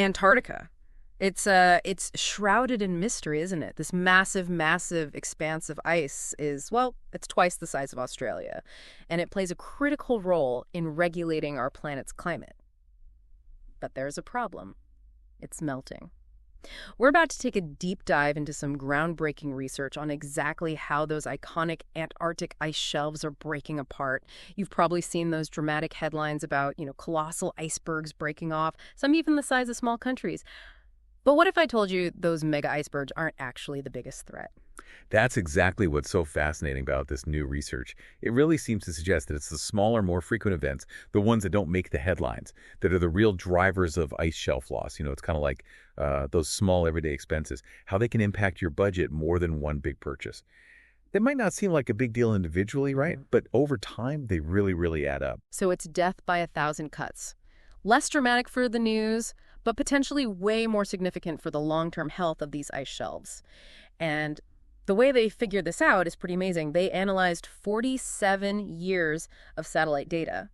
Antarctica. It's shrouded in mystery, isn't it? This massive, massive expanse of ice is, well, it's twice the size of Australia, and it plays a critical role in regulating our planet's climate. But there's a problem. It's melting. We're about to take a deep dive into some groundbreaking research on exactly how those iconic Antarctic ice shelves are breaking apart. You've probably seen those dramatic headlines about, colossal icebergs breaking off, some even the size of small countries. But what if I told you those mega icebergs aren't actually the biggest threat? That's exactly what's so fascinating about this new research. It really seems to suggest that it's the smaller, more frequent events, the ones that don't make the headlines, that are the real drivers of ice shelf loss. It's kind of like those small everyday expenses, how they can impact your budget more than one big purchase. They might not seem like a big deal individually, right? But over time, they really, really add up. So it's death by 1,000 cuts. Less dramatic for the news, but potentially way more significant for the long-term health of these ice shelves. And the way they figured this out is pretty amazing. They analyzed 47 years of satellite data.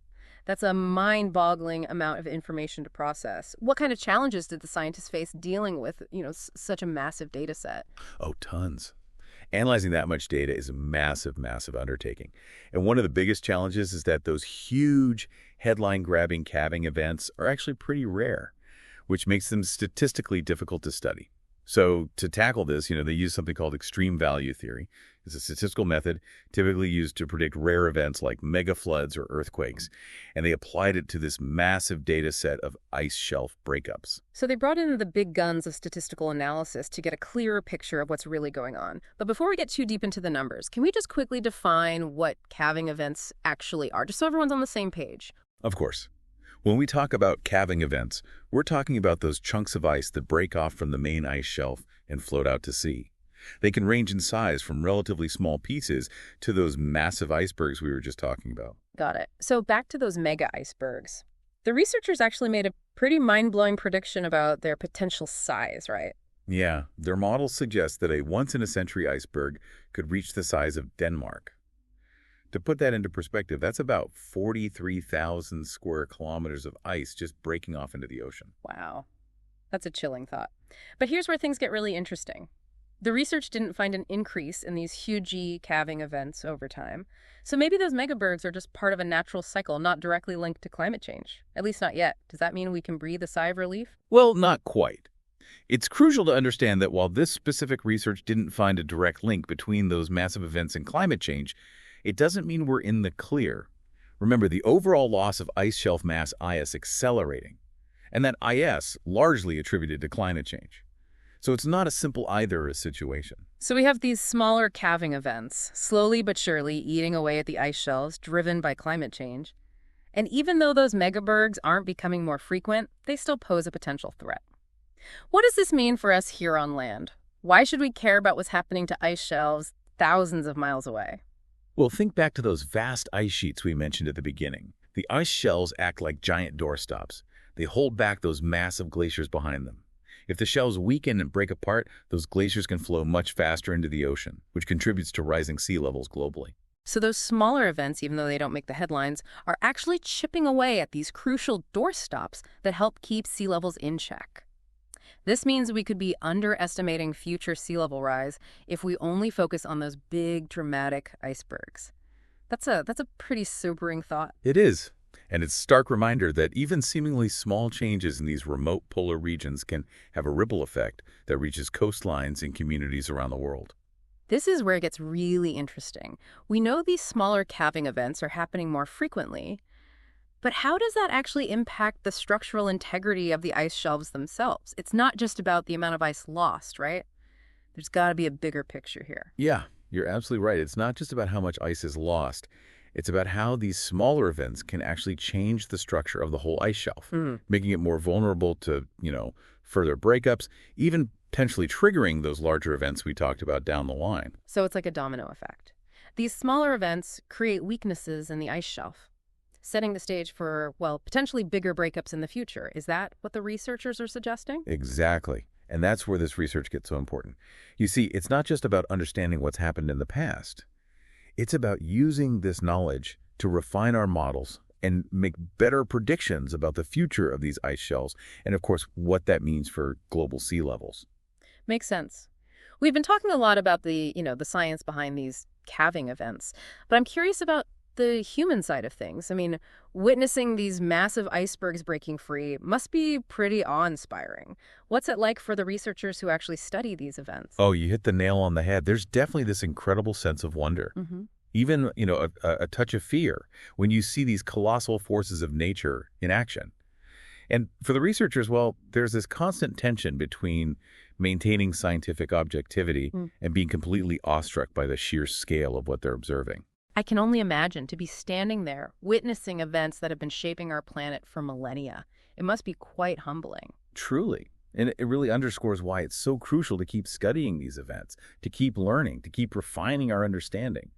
That's a mind-boggling amount of information to process. What kind of challenges did the scientists face dealing with, such a massive data set? Oh, tons. Analyzing that much data is a massive, massive undertaking. And one of the biggest challenges is that those huge headline-grabbing calving events are actually pretty rare, which makes them statistically difficult to study. So to tackle this, they use something called extreme value theory. It's a statistical method typically used to predict rare events like mega floods or earthquakes. And they applied it to this massive data set of ice shelf breakups. So they brought in the big guns of statistical analysis to get a clearer picture of what's really going on. But before we get too deep into the numbers, can we just quickly define what calving events actually are, just so everyone's on the same page? Of course. When we talk about calving events, we're talking about those chunks of ice that break off from the main ice shelf and float out to sea. They can range in size from relatively small pieces to those massive icebergs we were just talking about. Got it. So back to those mega icebergs. The researchers actually made a pretty mind-blowing prediction about their potential size, right? Yeah, their models suggest that a once-in-a-century iceberg could reach the size of Denmark. To put that into perspective, that's about 43,000 square kilometers of ice just breaking off into the ocean. Wow. That's a chilling thought. But here's where things get really interesting. The research didn't find an increase in these huge calving events over time. So maybe those megabergs are just part of a natural cycle, not directly linked to climate change. At least not yet. Does that mean we can breathe a sigh of relief? Well, not quite. It's crucial to understand that while this specific research didn't find a direct link between those massive events and climate change, it doesn't mean we're in the clear. Remember, the overall loss of ice shelf mass is accelerating, and that IS largely attributed to climate change. So it's not a simple either situation. So we have these smaller calving events, slowly but surely eating away at the ice shelves driven by climate change. And even though those megabergs aren't becoming more frequent, they still pose a potential threat. What does this mean for us here on land? Why should we care about what's happening to ice shelves thousands of miles away? Well, think back to those vast ice sheets we mentioned at the beginning. The ice shelves act like giant doorstops. They hold back those massive glaciers behind them. If the shelves weaken and break apart, those glaciers can flow much faster into the ocean, which contributes to rising sea levels globally. So those smaller events, even though they don't make the headlines, are actually chipping away at these crucial doorstops that help keep sea levels in check. This means we could be underestimating future sea level rise if we only focus on those big, dramatic icebergs. That's a pretty sobering thought. It is. And it's a stark reminder that even seemingly small changes in these remote polar regions can have a ripple effect that reaches coastlines and communities around the world. This is where it gets really interesting. We know these smaller calving events are happening more frequently, but how does that actually impact the structural integrity of the ice shelves themselves? It's not just about the amount of ice lost, right? There's got to be a bigger picture here. Yeah, you're absolutely right. It's not just about how much ice is lost. It's about how these smaller events can actually change the structure of the whole ice shelf, making it more vulnerable to, further breakups, even potentially triggering those larger events we talked about down the line. So it's like a domino effect. These smaller events create weaknesses in the ice shelf, setting the stage for, well, potentially bigger breakups in the future. Is that what the researchers are suggesting? Exactly. And that's where this research gets so important. You see, it's not just about understanding what's happened in the past. It's about using this knowledge to refine our models and make better predictions about the future of these ice shelves and, of course, what that means for global sea levels. Makes sense. We've been talking a lot about the science behind these calving events, but I'm curious about the human side of things. I mean, witnessing these massive icebergs breaking free must be pretty awe-inspiring. What's it like for the researchers who actually study these events? Oh, you hit the nail on the head. There's definitely this incredible sense of wonder. Mm-hmm. Even, a touch of fear when you see these colossal forces of nature in action. And for the researchers, well, there's this constant tension between maintaining scientific objectivity and being completely awestruck by the sheer scale of what they're observing. I can only imagine to be standing there, witnessing events that have been shaping our planet for millennia. It must be quite humbling. Truly. And it really underscores why it's so crucial to keep studying these events, to keep learning, to keep refining our understanding.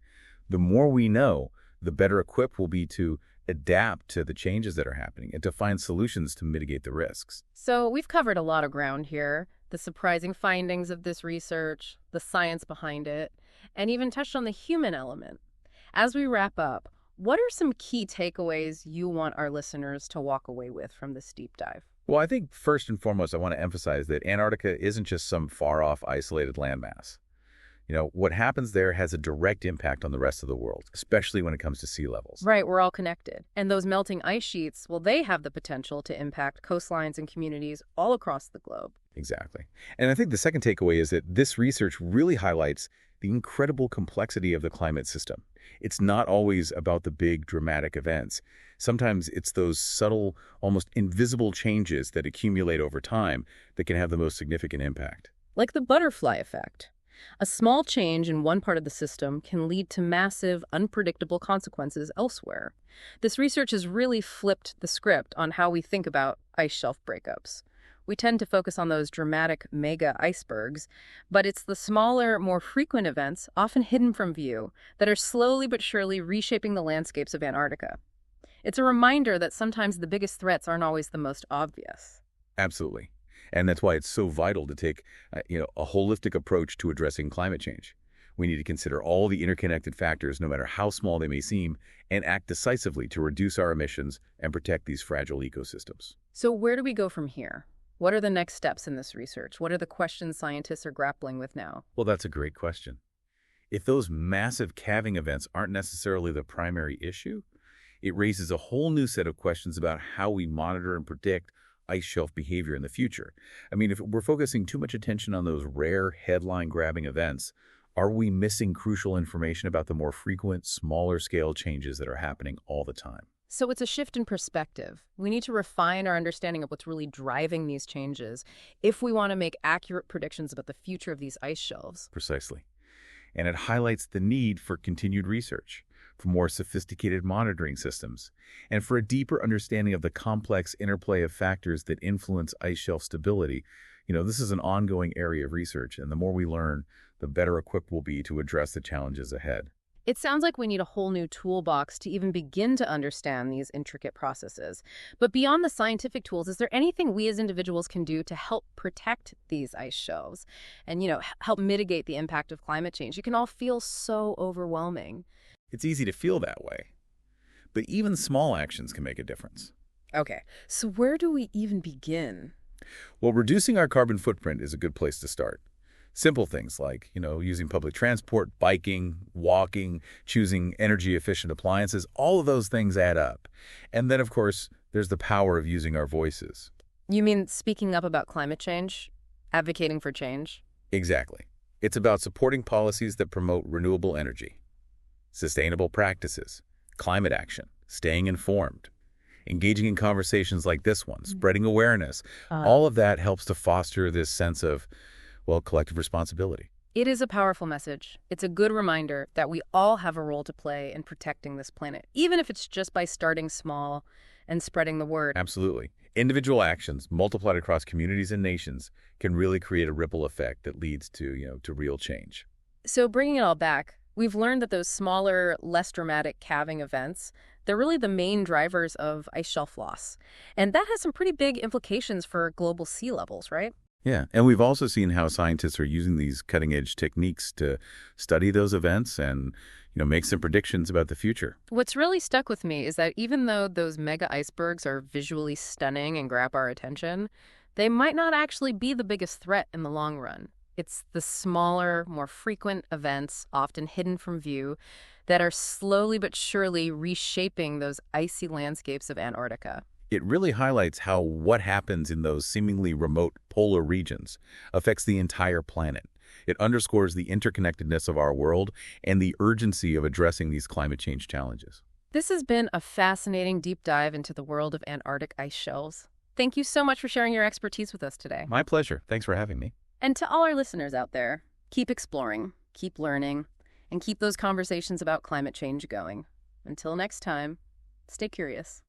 The more we know, the better equipped we'll be to adapt to the changes that are happening and to find solutions to mitigate the risks. So we've covered a lot of ground here, the surprising findings of this research, the science behind it, and even touched on the human element. As we wrap up, what are some key takeaways you want our listeners to walk away with from this deep dive? Well, I think first and foremost, I want to emphasize that Antarctica isn't just some far-off isolated landmass. What happens there has a direct impact on the rest of the world, especially when it comes to sea levels. Right, we're all connected. And those melting ice sheets, well, they have the potential to impact coastlines and communities all across the globe. Exactly. And I think the second takeaway is that this research really highlights the incredible complexity of the climate system. It's not always about the big, dramatic events. Sometimes it's those subtle, almost invisible changes that accumulate over time that can have the most significant impact. Like the butterfly effect. A small change in one part of the system can lead to massive, unpredictable consequences elsewhere. This research has really flipped the script on how we think about ice shelf breakups. We tend to focus on those dramatic mega icebergs, but it's the smaller, more frequent events, often hidden from view, that are slowly but surely reshaping the landscapes of Antarctica. It's a reminder that sometimes the biggest threats aren't always the most obvious. Absolutely. And that's why it's so vital to take a holistic approach to addressing climate change. We need to consider all the interconnected factors, no matter how small they may seem, and act decisively to reduce our emissions and protect these fragile ecosystems. So where do we go from here? What are the next steps in this research? What are the questions scientists are grappling with now? Well, that's a great question. If those massive calving events aren't necessarily the primary issue, it raises a whole new set of questions about how we monitor and predict ice shelf behavior in the future. I mean, if we're focusing too much attention on those rare headline-grabbing events, are we missing crucial information about the more frequent, smaller-scale changes that are happening all the time? So it's a shift in perspective. We need to refine our understanding of what's really driving these changes if we want to make accurate predictions about the future of these ice shelves. Precisely. And it highlights the need for continued research, for more sophisticated monitoring systems, and for a deeper understanding of the complex interplay of factors that influence ice shelf stability. This is an ongoing area of research, and the more we learn, the better equipped we'll be to address the challenges ahead. It sounds like we need a whole new toolbox to even begin to understand these intricate processes. But beyond the scientific tools, is there anything we as individuals can do to help protect these ice shelves and, help mitigate the impact of climate change? It can all feel so overwhelming. It's easy to feel that way, but even small actions can make a difference. Okay, so where do we even begin? Well, reducing our carbon footprint is a good place to start. Simple things like, using public transport, biking, walking, choosing energy-efficient appliances, all of those things add up. And then, of course, there's the power of using our voices. You mean speaking up about climate change? Advocating for change? Exactly. It's about supporting policies that promote renewable energy, sustainable practices, climate action, staying informed, engaging in conversations like this one, spreading awareness. All of that helps to foster this sense of, collective responsibility. It is a powerful message. It's a good reminder that we all have a role to play in protecting this planet, even if it's just by starting small and spreading the word. Absolutely. Individual actions multiplied across communities and nations can really create a ripple effect that leads to real change. So bringing it all back, we've learned that those smaller, less dramatic calving events, they're really the main drivers of ice shelf loss. And that has some pretty big implications for global sea levels, right? Yeah, and we've also seen how scientists are using these cutting-edge techniques to study those events and, make some predictions about the future. What's really stuck with me is that even though those mega icebergs are visually stunning and grab our attention, they might not actually be the biggest threat in the long run. It's the smaller, more frequent events, often hidden from view, that are slowly but surely reshaping those icy landscapes of Antarctica. It really highlights how what happens in those seemingly remote polar regions affects the entire planet. It underscores the interconnectedness of our world and the urgency of addressing these climate change challenges. This has been a fascinating deep dive into the world of Antarctic ice shelves. Thank you so much for sharing your expertise with us today. My pleasure. Thanks for having me. And to all our listeners out there, keep exploring, keep learning, and keep those conversations about climate change going. Until next time, stay curious.